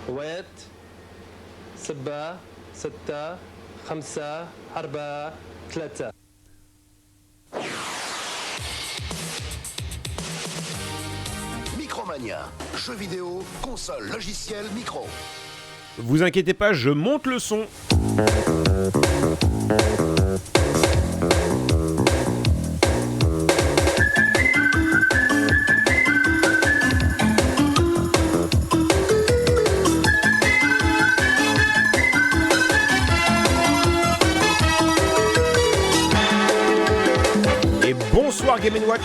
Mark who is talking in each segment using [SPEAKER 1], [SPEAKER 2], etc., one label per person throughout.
[SPEAKER 1] واحد سبعة ستة خمسة أربعة ثلاثة.
[SPEAKER 2] Micromania, jeux vidéo, console, logiciel, micro.
[SPEAKER 3] Vous inquiétez pas, je monte le son. Et bonsoir Game & Watch.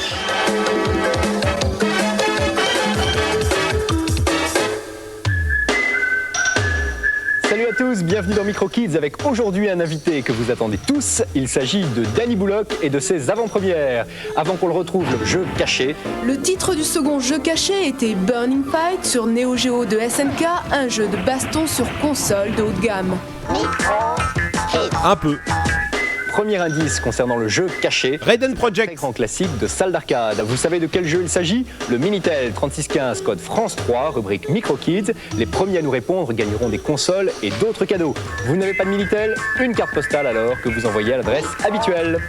[SPEAKER 4] Salut à tous, bienvenue dans Micro Kids avec aujourd'hui un invité que vous attendez tous. Il s'agit de Danny Bullock et de ses avant-premières. Avant qu'on le retrouve, le jeu caché.
[SPEAKER 5] Le titre du second jeu caché était Burning Fight sur Neo Geo de SNK, un jeu de baston sur console de haut de gamme.
[SPEAKER 3] Un peu.
[SPEAKER 4] Premier indice concernant le jeu caché.
[SPEAKER 3] Raiden Project.
[SPEAKER 4] Grand classique de salle d'arcade. Vous savez de quel jeu il s'agit? Le Minitel 3615 code France 3, rubrique Micro Kids. Les premiers à nous répondre gagneront des consoles et d'autres cadeaux. Vous n'avez pas de Minitel? Une carte postale alors que vous envoyez à l'adresse habituelle.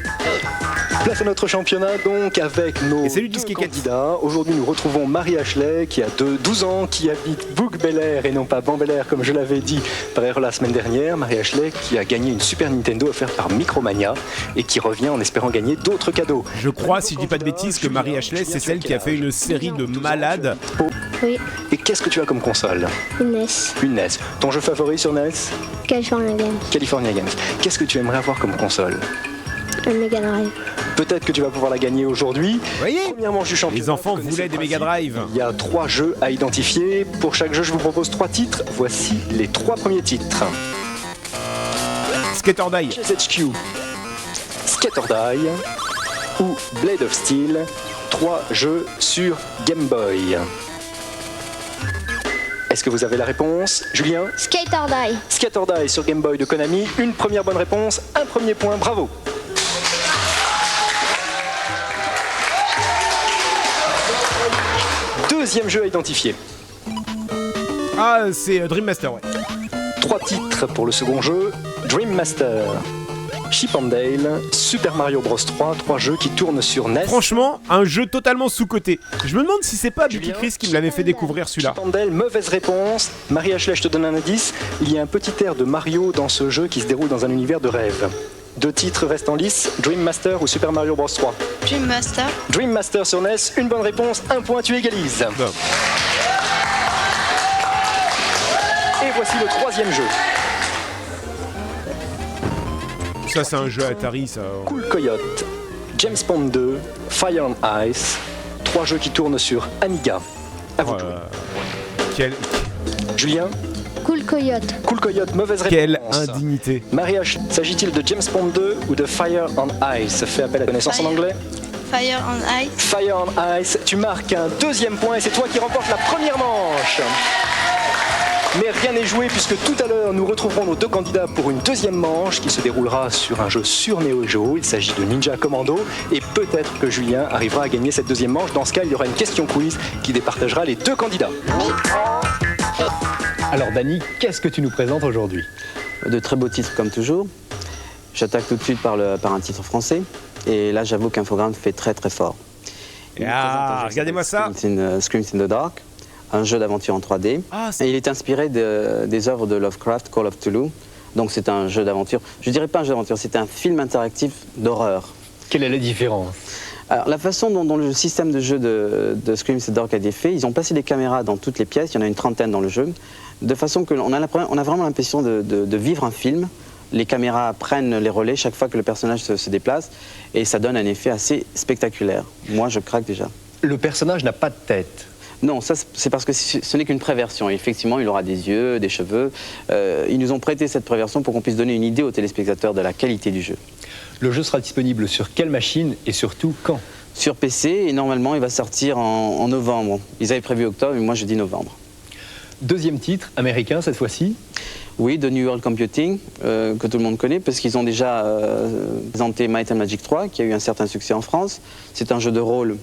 [SPEAKER 4] Place à notre championnat donc avec nos deux candidats. Aujourd'hui nous retrouvons Marie Ashley qui a 12 ans, qui habite Bouc-Bel-Air et non pas Ban-Bel-Air comme je l'avais dit par erreur la semaine dernière. Marie Ashley qui a gagné une Super Nintendo offerte par Micromania et qui revient en espérant gagner d'autres cadeaux.
[SPEAKER 3] Je crois, si je dis pas de bêtises, que Marie Ashley c'est celle qui a fait une série de malades.
[SPEAKER 6] Oui,
[SPEAKER 4] Et qu'est-ce que tu as comme console?
[SPEAKER 6] une NES,
[SPEAKER 4] Une NES. Ton jeu favori sur NES?
[SPEAKER 6] California Games,
[SPEAKER 4] California Games. Qu'est-ce que tu aimerais avoir comme console?
[SPEAKER 6] un Mega Drive.
[SPEAKER 4] Peut-être que tu vas pouvoir la gagner aujourd'hui.
[SPEAKER 3] Voyez,
[SPEAKER 4] Première manche du championnat.
[SPEAKER 3] les enfants
[SPEAKER 4] vous connaissez
[SPEAKER 3] voulaient
[SPEAKER 4] le
[SPEAKER 3] des Mega
[SPEAKER 4] principe.
[SPEAKER 3] Drive.
[SPEAKER 4] Il y a 3 jeux à identifier. Pour chaque jeu, je vous propose 3 titres. Voici les 3 premiers titres.
[SPEAKER 3] Skater Die.
[SPEAKER 4] GSHQ, Skater Die ou Blade of Steel. 3 jeux sur Game Boy. Est-ce que vous avez la réponse? Julien?
[SPEAKER 6] Skater Die.
[SPEAKER 4] Skater Die sur Game Boy de Konami. Une première bonne réponse, un premier point, bravo. Deuxième jeu à identifier.
[SPEAKER 3] Ah, c'est Dream Master, ouais.
[SPEAKER 4] 3 titres pour le second jeu. Dream Master, Chip and Dale, Super Mario Bros 3, 3 jeux qui tournent sur NES.
[SPEAKER 3] Franchement, un jeu totalement sous-coté. Je me demande si c'est pas Bucky Chris qui me l'avait fait découvrir celui-là.
[SPEAKER 4] Chip and Dale, mauvaise réponse. Marie Ashley, je te donne un indice. Il y a un petit air de Mario dans ce jeu qui se déroule dans un univers de rêve. 2 titres restent en lice, Dream Master ou Super Mario Bros 3.
[SPEAKER 7] Dream Master.
[SPEAKER 4] Dream Master sur NES, une bonne réponse, un point, tu égalises.
[SPEAKER 3] Bon.
[SPEAKER 4] Et voici le 3e jeu.
[SPEAKER 3] Ça, c'est un jeu Atari, ça.
[SPEAKER 4] Cool Coyote, James Bond 2, Fire and Ice, 3 jeux qui tournent sur Amiga. À vous de jouer.
[SPEAKER 3] Quelle
[SPEAKER 4] Julien?
[SPEAKER 6] Cool Coyote.
[SPEAKER 4] Cool Coyote, mauvaise
[SPEAKER 3] Quelle
[SPEAKER 4] réponse.
[SPEAKER 3] indignité.
[SPEAKER 4] Marie-H, s'agit-il de James Bond 2 ou de Fire and Ice? Fais appel à la connaissance en
[SPEAKER 7] Fire.
[SPEAKER 4] anglais.
[SPEAKER 7] Fire on Ice.
[SPEAKER 4] Fire and Ice, tu marques un 2e point et c'est toi qui remportes la première manche. Mais rien n'est joué puisque tout à l'heure nous retrouverons nos 2 candidats pour une 2e manche qui se déroulera sur un jeu sur Neo Geo. Il s'agit de Ninja Commando et peut-être que Julien arrivera à gagner cette 2e manche. Dans ce cas, il y aura une question quiz qui départagera les 2 candidats. Alors Dany, qu'est-ce que tu nous présentes aujourd'hui?
[SPEAKER 8] De très beaux titres comme toujours. J'attaque tout de suite par un titre français. Et là, j'avoue qu'Infogrames fait très très fort.
[SPEAKER 3] Ah, regardez-moi ça.
[SPEAKER 8] Screams in the Dark, un jeu d'aventure en 3D.
[SPEAKER 3] Ah,
[SPEAKER 8] et il est inspiré des œuvres de Lovecraft, Call of Cthulhu. Donc c'est un jeu d'aventure. Je dirais pas un jeu d'aventure, c'est un film interactif d'horreur.
[SPEAKER 4] Quelle est la différence?
[SPEAKER 8] Alors, la façon dont le système de jeu de Screams in the Dark a été fait, ils ont placé des caméras dans toutes les pièces, il y en a une trentaine dans le jeu, de façon qu'on a vraiment l'impression de vivre un film. Les caméras prennent les relais chaque fois que le personnage se déplace et ça donne un effet assez spectaculaire. Moi, je craque déjà.
[SPEAKER 4] Le personnage n'a pas de tête.
[SPEAKER 8] Non, ça c'est parce que ce n'est qu'une préversion. Effectivement, il aura des yeux, des cheveux. Ils nous ont prêté cette préversion pour qu'on puisse donner une idée aux téléspectateurs de la qualité du jeu.
[SPEAKER 4] Le jeu sera disponible sur quelle machine et surtout quand?
[SPEAKER 8] Sur PC et normalement il va sortir en novembre. Ils avaient prévu octobre, mais moi je dis novembre.
[SPEAKER 4] 2e titre, américain cette fois-ci.
[SPEAKER 8] Oui, de New World Computing, que tout le monde connaît, parce qu'ils ont déjà présenté Might and Magic 3, qui a eu un certain succès en France. C'est un jeu de rôle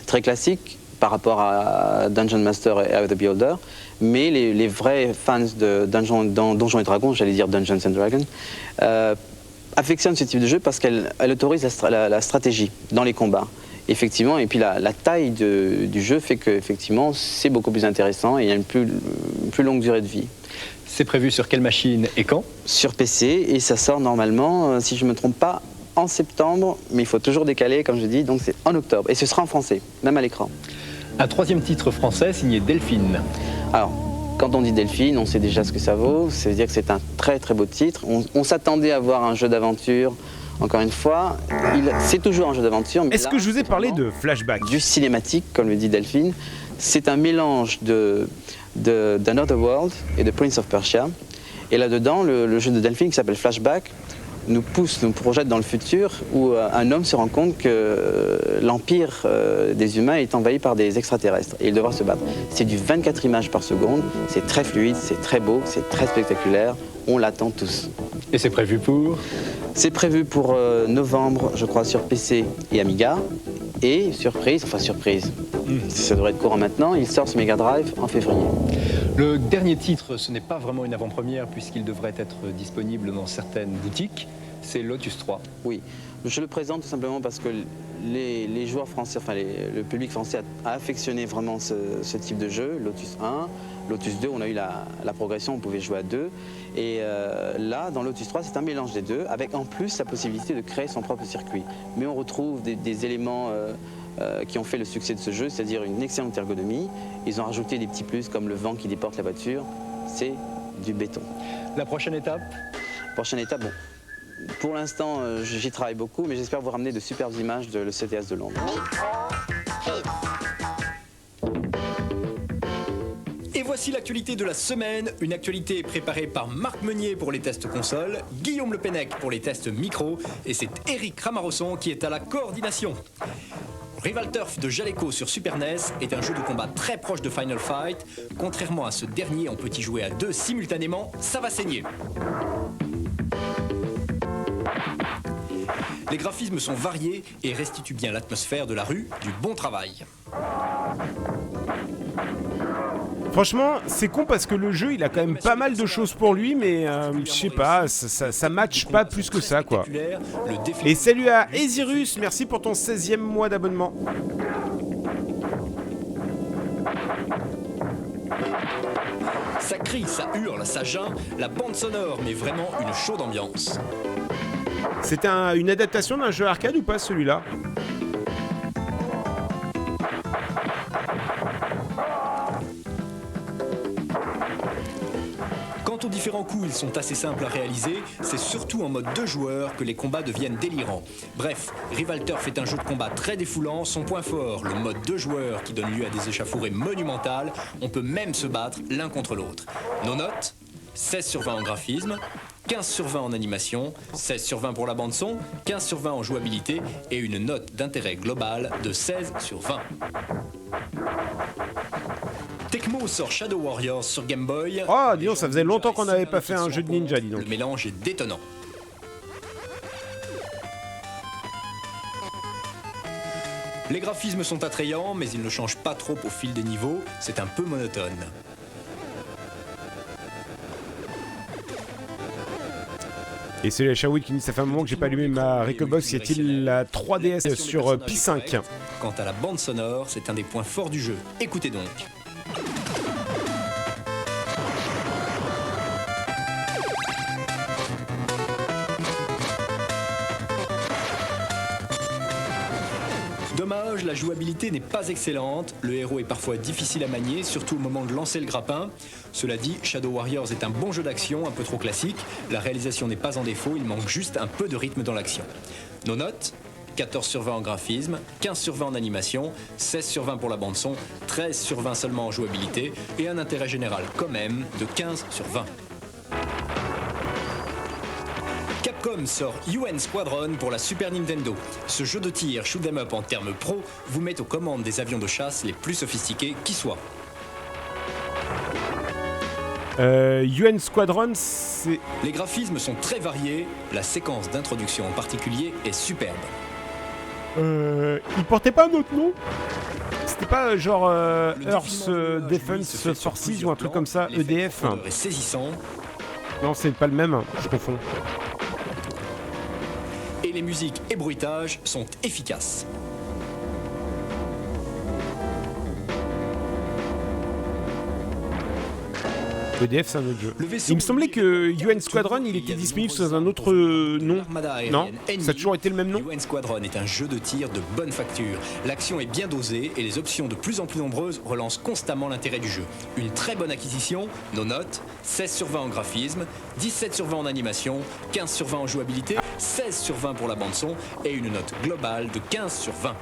[SPEAKER 8] très classique, par rapport à Dungeon Master et Out the Beholder, mais les vrais fans de Donjons et Dragons, j'allais dire Dungeons and Dragons, affectionnent ce type de jeu parce qu'elle autorise la stratégie dans les combats. Effectivement, et puis la taille du jeu fait que effectivement, c'est beaucoup plus intéressant et il y a une plus longue durée de vie.
[SPEAKER 4] C'est prévu sur quelle machine et quand?
[SPEAKER 8] Sur PC, et ça sort normalement, si je ne me trompe pas, en septembre, mais il faut toujours décaler, comme je dis, donc c'est en octobre. Et ce sera en français, même à l'écran.
[SPEAKER 4] Un troisième titre français signé Delphine.
[SPEAKER 8] Alors, quand on dit Delphine, on sait déjà ce que ça vaut. Ça veut dire que c'est un très très beau titre. On s'attendait à voir un jeu d'aventure. Encore une fois, c'est toujours un jeu d'aventure.
[SPEAKER 3] Est-ce que je vous ai parlé de Flashback?
[SPEAKER 8] Du cinématique, comme le dit Delphine. C'est un mélange d'Another World et de Prince of Persia. Et là-dedans, le jeu de Delphine qui s'appelle Flashback nous projette dans le futur où un homme se rend compte que l'empire des humains est envahi par des extraterrestres et il devra se battre. C'est du 24 images par seconde, c'est très fluide, c'est très beau, c'est très spectaculaire, on l'attend tous.
[SPEAKER 4] Et c'est prévu pour?
[SPEAKER 8] C'est prévu pour novembre, je crois, sur PC et Amiga. Et surprise, ça devrait être courant maintenant, il sort sur Mega Drive en février.
[SPEAKER 4] Le dernier titre, ce n'est pas vraiment une avant-première puisqu'il devrait être disponible dans certaines boutiques, c'est Lotus 3.
[SPEAKER 8] Oui, je le présente tout simplement parce que les joueurs français, enfin le public français a affectionné vraiment ce type de jeu. Lotus 1, Lotus 2, on a eu la progression, on pouvait jouer à deux. Et là, dans Lotus 3, c'est un mélange des deux, avec en plus la possibilité de créer son propre circuit. Mais on retrouve des éléments qui ont fait le succès de ce jeu, c'est-à-dire une excellente ergonomie. Ils ont rajouté des petits plus comme le vent qui déporte la voiture. C'est du béton.
[SPEAKER 4] La prochaine étape?
[SPEAKER 8] Prochaine étape, bon. Pour l'instant, j'y travaille beaucoup, mais j'espère vous ramener de superbes images de le CTS de Londres.
[SPEAKER 9] Et voici l'actualité de la semaine, une actualité préparée par Marc Meunier pour les tests console, Guillaume Le Pennec pour les tests micro, et c'est Eric Ramarosson qui est à la coordination. Rival Turf de Jaleco sur Super NES est un jeu de combat très proche de Final Fight. Contrairement à ce dernier, on peut y jouer à deux simultanément, ça va saigner. Les graphismes sont variés et restituent bien l'atmosphère de la rue, du bon travail.
[SPEAKER 3] Franchement, c'est con parce que le jeu, il a quand même pas mal de choses pour lui, mais je sais pas, ça match pas plus que ça, quoi. Et salut à Ezirus, merci pour ton 16e mois d'abonnement.
[SPEAKER 9] Ça crie, ça hurle, ça geint, la bande sonore met vraiment une chaude ambiance.
[SPEAKER 3] C'était une adaptation d'un jeu arcade ou pas, celui-là ?
[SPEAKER 9] Quant aux différents coups, ils sont assez simples à réaliser. C'est surtout en mode 2 joueurs que les combats deviennent délirants. Bref, Rival Turf est un jeu de combat très défoulant. Son point fort, le mode 2 joueurs qui donne lieu à des échauffourées monumentales. On peut même se battre l'un contre l'autre. Nos notes ? 16 sur 20 en graphisme, 15 sur 20 en animation, 16 sur 20 pour la bande son, 15 sur 20 en jouabilité et une note d'intérêt global de 16 sur 20. Tecmo sort Shadow Warriors sur Game Boy.
[SPEAKER 3] Oh, dis donc, ça faisait longtemps qu'on n'avait pas fait un jeu de ninja, dis donc.
[SPEAKER 9] Le mélange est détonnant. Les graphismes sont attrayants, mais ils ne changent pas trop au fil des niveaux, c'est un peu monotone.
[SPEAKER 3] Et c'est la Shawood qui dit ça fait un moment que j'ai pas allumé ma Recalbox, y a-t-il la 3DS sur Pi5 ?
[SPEAKER 9] Quant à la bande sonore, c'est un des points forts du jeu. Écoutez donc. Dommage, la jouabilité n'est pas excellente, le héros est parfois difficile à manier, surtout au moment de lancer le grappin. Cela dit, Shadow Warriors est un bon jeu d'action, un peu trop classique, la réalisation n'est pas en défaut, il manque juste un peu de rythme dans l'action. Nos notes ? 14 sur 20 en graphisme, 15 sur 20 en animation, 16 sur 20 pour la bande son, 13 sur 20 seulement en jouabilité et un intérêt général quand même de 15 sur 20. Capcom sort UN Squadron pour la Super Nintendo. Ce jeu de tir shoot 'em up en termes pro vous met aux commandes des avions de chasse les plus sophistiqués qui soient.
[SPEAKER 3] UN Squadron, c'est...
[SPEAKER 9] Les graphismes sont très variés, la séquence d'introduction en particulier est superbe.
[SPEAKER 3] Il portait pas un autre nom ? C'était pas genre Earth Defense Forces ou un truc comme ça, EDF?
[SPEAKER 9] Est saisissant.
[SPEAKER 3] Non, c'est pas le même, je confonds.
[SPEAKER 9] Et les musiques et bruitages sont efficaces.
[SPEAKER 3] EDF, c'est un autre jeu. Il me semblait que UN Squadron, il était disponible sous un autre nom. Non, ça a toujours été le même nom.
[SPEAKER 9] UN Squadron est un jeu de tir de bonne facture. L'action est bien dosée et les options de plus en plus nombreuses relancent constamment l'intérêt du jeu. Une très bonne acquisition, nos notes, 16 sur 20 en graphisme, 17 sur 20 en animation, 15 sur 20 en jouabilité, 16 sur 20 pour la bande-son et une note globale de 15 sur 20.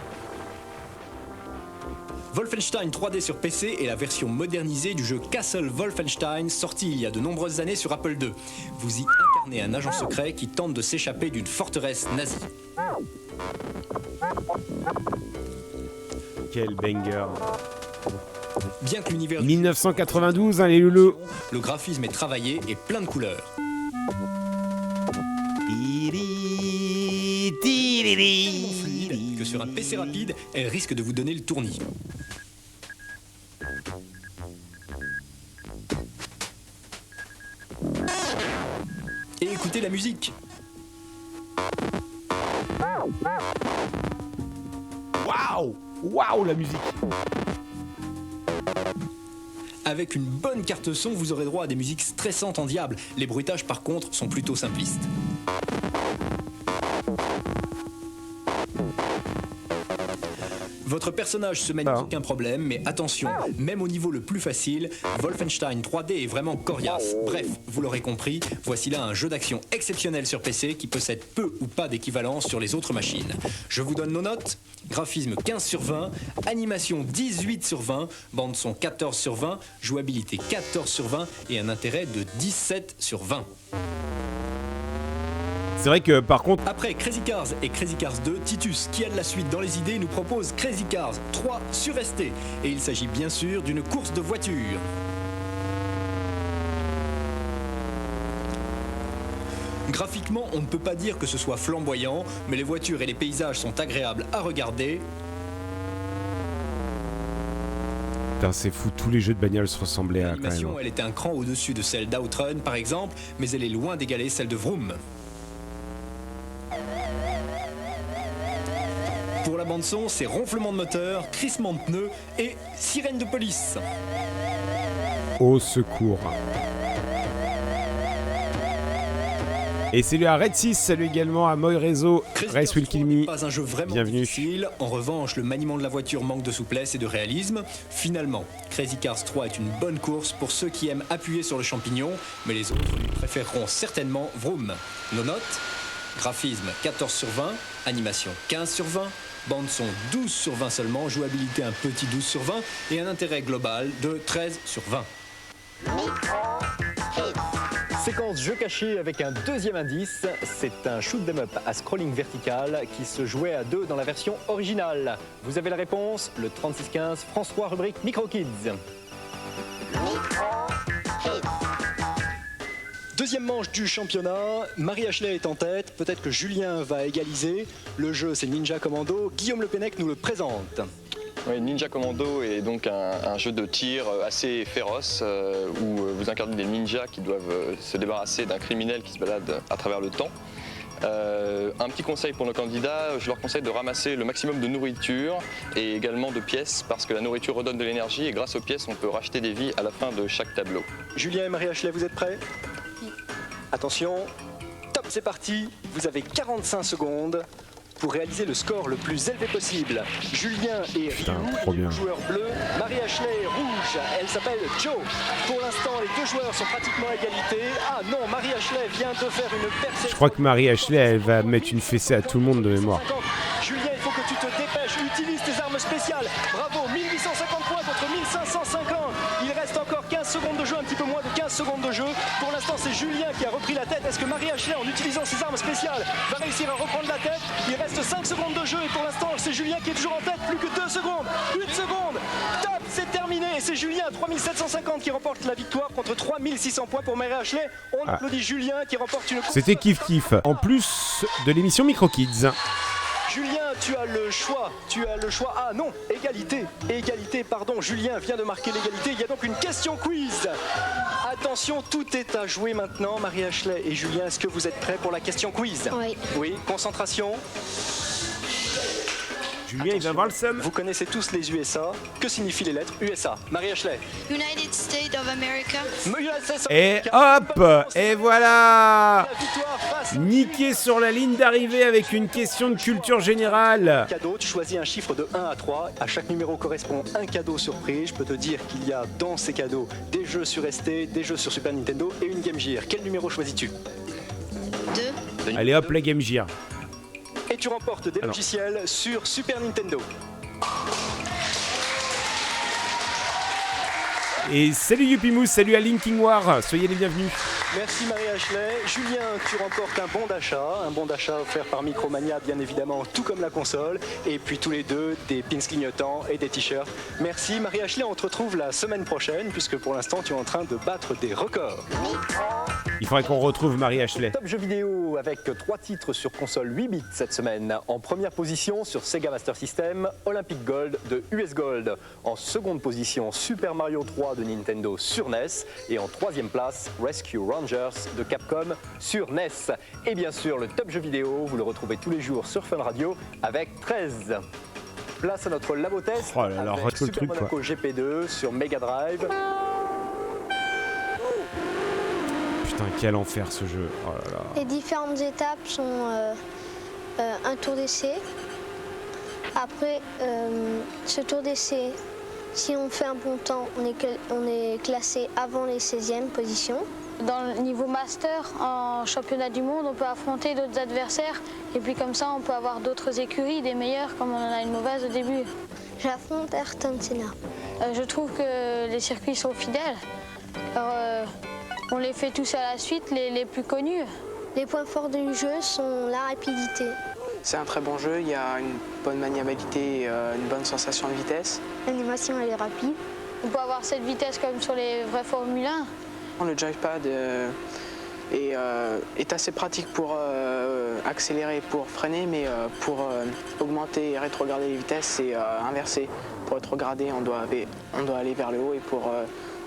[SPEAKER 9] Wolfenstein 3D sur PC est la version modernisée du jeu Castle Wolfenstein sorti il y a de nombreuses années sur Apple II. Vous y incarnez un agent secret qui tente de s'échapper d'une forteresse nazie.
[SPEAKER 3] Quel banger.
[SPEAKER 9] Bien que l'univers
[SPEAKER 3] 1992, hein, les loulous.
[SPEAKER 9] Le graphisme est travaillé et plein de couleurs. Fluide que sur un PC rapide, elle risque de vous donner le tournis. Et écoutez la musique.
[SPEAKER 3] Waouh! Waouh, la musique!
[SPEAKER 9] Avec une bonne carte son, vous aurez droit à des musiques stressantes en diable. Les bruitages, par contre, sont plutôt simplistes. Votre personnage se mène sans aucun problème, mais attention, même au niveau le plus facile, Wolfenstein 3D est vraiment coriace. Bref, vous l'aurez compris, voici là un jeu d'action exceptionnel sur PC qui possède peu ou pas d'équivalence sur les autres machines. Je vous donne nos notes. Graphisme 15 sur 20, animation 18 sur 20, bande son 14 sur 20, jouabilité 14 sur 20 et un intérêt de 17 sur 20.
[SPEAKER 3] C'est vrai que par contre...
[SPEAKER 9] Après Crazy Cars et Crazy Cars 2, Titus, qui a de la suite dans les idées, nous propose Crazy Cars 3 sur ST. Et il s'agit bien sûr d'une course de voiture. Graphiquement, on ne peut pas dire que ce soit flamboyant, mais les voitures et les paysages sont agréables à regarder.
[SPEAKER 3] Putain, c'est fou, tous les jeux de bagnole se ressemblaient à quand même.
[SPEAKER 9] L'animation, elle était un cran au-dessus de celle d'Outrun, par exemple, mais elle est loin d'égaler celle de Vroom. Pour la bande-son, c'est ronflement de moteur, crissement de pneus et sirène de police.
[SPEAKER 3] Au secours. Et salut à Red 6, salut également à Moy Rezo, Race Will Kill Me.
[SPEAKER 9] Pas un jeu vraiment
[SPEAKER 3] bienvenue.
[SPEAKER 9] Difficile. En revanche, le maniement de la voiture manque de souplesse et de réalisme. Finalement, Crazy Cars 3 est une bonne course pour ceux qui aiment appuyer sur le champignon, mais les autres lui préféreront certainement Vroom. Nos notes, graphisme 14 sur 20, animation 15 sur 20, bande son 12 sur 20 seulement, jouabilité un petit 12 sur 20 et un intérêt global de 13 sur 20. Séquence jeu caché avec un deuxième indice, c'est un shoot 'em up à scrolling vertical qui se jouait à deux dans la version originale. Vous avez la réponse, le 3615 France 3 rubrique Micro Kids. Deuxième manche du championnat, Marie Ashley est en tête, peut-être que Julien va égaliser. Le jeu c'est Ninja Commando, Guillaume Le Pennec nous le présente.
[SPEAKER 10] Oui, Ninja Commando est donc un jeu de tir assez féroce où vous incarnez des ninjas qui doivent se débarrasser d'un criminel qui se balade à travers le temps. Un petit conseil pour nos candidats, je leur conseille de ramasser le maximum de nourriture et également de pièces parce que la nourriture redonne de l'énergie et grâce aux pièces on peut racheter des vies à la fin de chaque tableau.
[SPEAKER 9] Julien et Marie Ashley, vous êtes prêts? Attention, top, c'est parti, vous avez 45 secondes pour réaliser le score le plus élevé possible. Julien et Ryu, joueurs bleus, Marie Ashley est rouge, elle s'appelle Joe. Pour l'instant, les deux joueurs sont pratiquement à égalité. Ah non, Marie Ashley vient de faire une percée.
[SPEAKER 3] Je crois que Marie Ashley, elle va mettre une fessée à tout le monde de mémoire.
[SPEAKER 9] Julien, il faut que tu te dépêches, utilise tes armes spéciales. Bravo, 1850 points contre 1550. Il reste encore 15 secondes de jeu, un petit peu moins de 15 secondes de jeu. Pour l'instant, c'est Julien qui a repris la tête. Est-ce que Marie Ashley, en utilisant ses armes spéciales, va réussir à reprendre la tête? Il reste 5 secondes de jeu et pour l'instant, c'est Julien qui est toujours en tête. Plus que 2 secondes. 1 seconde. Top, c'est terminé. Et c'est Julien à 3750 qui remporte la victoire contre 3600 points pour Marie Ashley. On applaudit Julien qui remporte une...
[SPEAKER 3] C'était kiff kiff. En plus de l'émission Micro Kids.
[SPEAKER 9] Julien, tu as le choix. Ah non, égalité. Égalité, pardon. Julien vient de marquer l'égalité. Il y a donc une question quiz. Attention, tout est à jouer maintenant. Marie-Ashley et Julien, est-ce que vous êtes prêts pour la question quiz?
[SPEAKER 6] Oui.
[SPEAKER 9] Oui, concentration.
[SPEAKER 3] Julien, il va voir le seum.
[SPEAKER 9] Vous connaissez tous les USA. Que signifient les lettres USA? Marie-Ashley.
[SPEAKER 7] United States of America.
[SPEAKER 3] Et hop, et voilà.
[SPEAKER 9] La victoire face.
[SPEAKER 3] Niqué sur la ligne d'arrivée avec une question de culture générale.
[SPEAKER 9] Cadeau, tu choisis un chiffre de 1 à 3. À chaque numéro correspond un cadeau surprise. Je peux te dire qu'il y a dans ces cadeaux des jeux sur ST, des jeux sur Super Nintendo et une Game Gear. Quel numéro choisis-tu?
[SPEAKER 7] 2.
[SPEAKER 3] Allez hop, la Game Gear.
[SPEAKER 9] Et tu remportes des logiciels sur Super Nintendo.
[SPEAKER 3] Et salut Yupimous, salut à Linking War, soyez les bienvenus.
[SPEAKER 9] Merci Marie-Ashley. Julien, tu remportes un bon d'achat offert par Micromania, bien évidemment, tout comme la console. Et puis tous les deux, des pins clignotants et des t-shirts. Merci Marie-Ashley, on te retrouve la semaine prochaine, puisque pour l'instant, tu es en train de battre des records.
[SPEAKER 3] Il faudrait qu'on retrouve Marie-Ashley.
[SPEAKER 9] Top jeux vidéo avec 3 titres sur console 8 bits cette semaine. En première position sur Sega Master System, Olympic Gold de US Gold. En seconde position, Super Mario 3 de Nintendo sur NES. Et en troisième place, Rescue Rangers de Capcom sur NES. Et bien sûr, le top jeux vidéo, vous le retrouvez tous les jours sur Fun Radio avec 13. Place à notre labo test
[SPEAKER 3] Oh là là,
[SPEAKER 9] avec
[SPEAKER 3] rate le
[SPEAKER 9] Super
[SPEAKER 3] truc,
[SPEAKER 9] Monaco
[SPEAKER 3] quoi.
[SPEAKER 9] GP2 sur Mega Drive.
[SPEAKER 3] Putain, quel enfer ce jeu. Oh là là.
[SPEAKER 6] Les différentes étapes sont un tour d'essai. Après, ce tour d'essai, si on fait un bon temps, on est classé avant les 16e positions. Dans le niveau master, en championnat du monde, on peut affronter d'autres adversaires. Et puis comme ça, on peut avoir d'autres écuries, des meilleures, comme on en a une mauvaise au début. J'affronte Ayrton Senna. Je trouve que les circuits sont fidèles. Alors, on les fait tous à la suite, les plus connus. Les points forts du jeu sont la rapidité.
[SPEAKER 11] C'est un très bon jeu, il y a une bonne maniabilité, une bonne sensation de vitesse.
[SPEAKER 6] L'animation, elle est rapide. On peut avoir cette vitesse comme sur les vrais Formule 1.
[SPEAKER 11] Le joypad est assez pratique pour accélérer, pour freiner, mais pour augmenter et rétrograder les vitesses, c'est inversé. Pour rétrograder, on doit aller vers le haut et pour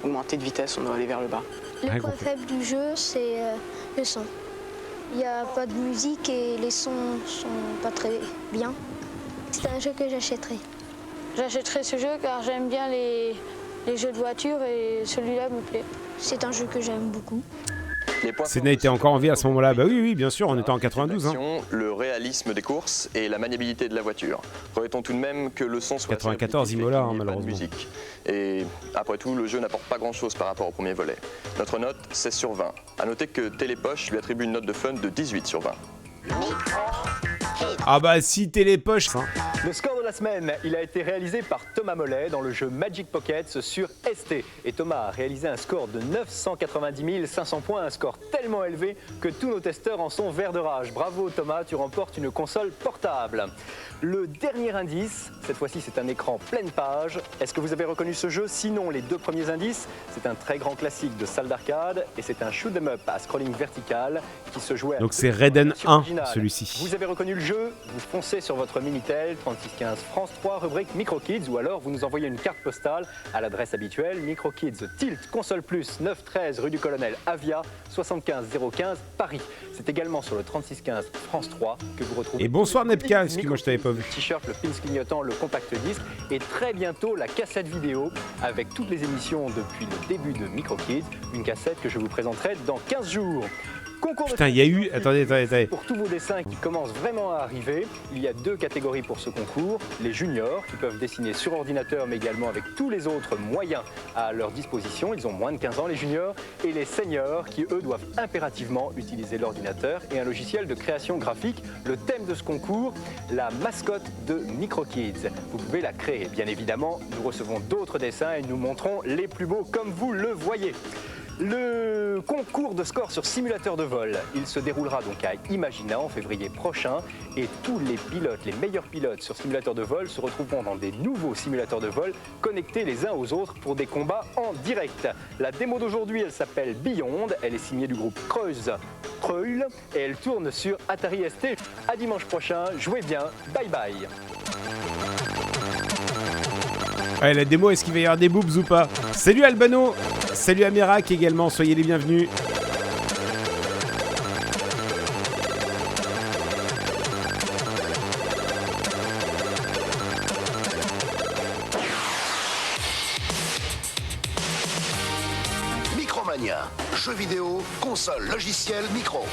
[SPEAKER 11] augmenter de vitesse, on doit aller vers le bas.
[SPEAKER 6] Le point faible du jeu, c'est le son. Il n'y a pas de musique et les sons sont pas très bien. C'est un jeu que j'achèterai. J'achèterai ce jeu car j'aime bien les jeux de voiture et celui-là me plaît. C'est un jeu que j'aime beaucoup.
[SPEAKER 3] Senna était encore en vie à ce moment-là. Bah oui, bien sûr, on était en 92. Hein.
[SPEAKER 10] Le réalisme des courses et la maniabilité de la voiture. Remettons tout de même que le son soit
[SPEAKER 3] 94 Imola, hein, malheureusement.
[SPEAKER 10] Musique. Et après tout, le jeu n'apporte pas grand-chose par rapport au premier volet. Notre note, 16 sur 20. A noter que Télépoche lui attribue une note de fun de 18 sur 20.
[SPEAKER 3] Ah bah si Télépoche. Hein.
[SPEAKER 9] Le score de la semaine, il a été réalisé par Thomas Mollet dans le jeu Magic Pockets sur ST. Et Thomas a réalisé un score de 990 500 points, un score tellement élevé que tous nos testeurs en sont verts de rage. Bravo Thomas, tu remportes une console portable. Le dernier indice, cette fois-ci c'est un écran pleine page. Est-ce que vous avez reconnu ce jeu? Sinon, les deux premiers indices, c'est un très grand classique de salle d'arcade et c'est un shoot 'em up à scrolling vertical qui se jouait.
[SPEAKER 3] Donc c'est Raiden 1, celui-ci.
[SPEAKER 9] Vous avez reconnu le jeu? Vous foncez sur votre Minitel 3615 France 3 rubrique Micro Kids ou alors vous nous envoyez une carte postale à l'adresse habituelle Micro Kids Tilt Console Plus 913 rue du Colonel Avia 75 015 Paris. C'est également sur le 3615 France 3 que vous retrouvez.
[SPEAKER 3] Et bonsoir Nepka, excuse-moi je t'avais pas vu.
[SPEAKER 9] Le t-shirt, le pins clignotant, le compact disque et très bientôt la cassette vidéo avec toutes les émissions depuis le début de Micro Kids, une cassette que je vous présenterai dans 15 jours.
[SPEAKER 3] Putain, il y a eu... Attendez.
[SPEAKER 9] Pour tous vos dessins qui commencent vraiment à arriver, il y a 2 catégories pour ce concours. Les juniors qui peuvent dessiner sur ordinateur mais également avec tous les autres moyens à leur disposition. Ils ont moins de 15 ans les juniors. Et les seniors qui eux doivent impérativement utiliser l'ordinateur et un logiciel de création graphique. Le thème de ce concours, la mascotte de Micro Kids. Vous pouvez la créer. Bien évidemment, nous recevons d'autres dessins et nous montrons les plus beaux comme vous le voyez.
[SPEAKER 4] Le concours de score sur simulateur de vol, il se déroulera donc à Imagina en février prochain et tous les pilotes, les meilleurs pilotes sur simulateur de vol se retrouveront dans des nouveaux simulateurs de vol connectés les uns aux autres pour des combats en direct. La démo d'aujourd'hui, elle s'appelle Beyond, elle est signée du groupe Kreuz Treul et elle tourne sur Atari ST. À dimanche prochain, jouez bien, bye bye.
[SPEAKER 3] Ouais, la démo, est-ce qu'il va y avoir des boobs ou pas? Salut Albano, salut Amérak également, soyez les bienvenus.
[SPEAKER 2] Micromania. Jeux vidéo, console, logiciel, micro.